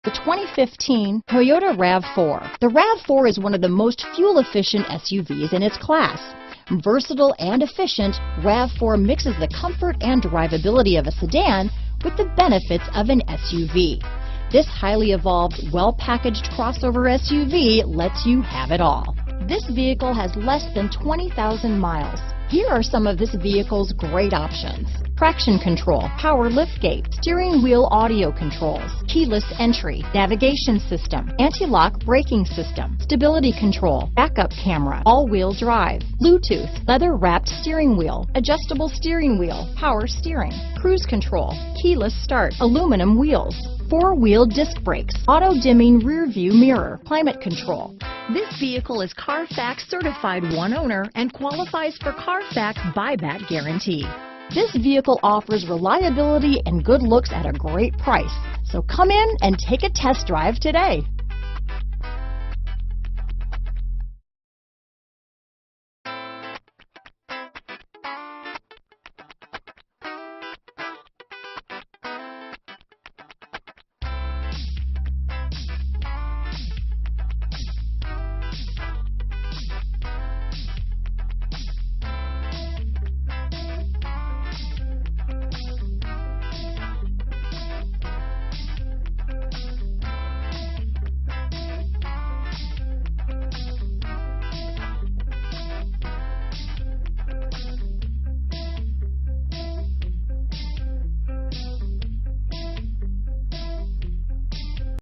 The 2015 Toyota RAV4. The RAV4 is one of the most fuel-efficient SUVs in its class. Versatile and efficient, RAV4 mixes the comfort and drivability of a sedan with the benefits of an SUV. This highly evolved, well-packaged crossover SUV lets you have it all. This vehicle has less than 20,000 miles. Here are some of this vehicle's great options: traction control, power liftgate, steering wheel audio controls, keyless entry, navigation system, anti-lock braking system, stability control, backup camera, all-wheel drive, Bluetooth, leather-wrapped steering wheel, adjustable steering wheel, power steering, cruise control, keyless start, aluminum wheels, four-wheel disc brakes, auto-dimming rear-view mirror, climate control. This vehicle is Carfax certified one owner and qualifies for Carfax buyback guarantee. This vehicle offers reliability and good looks at a great price. So come in and take a test drive today.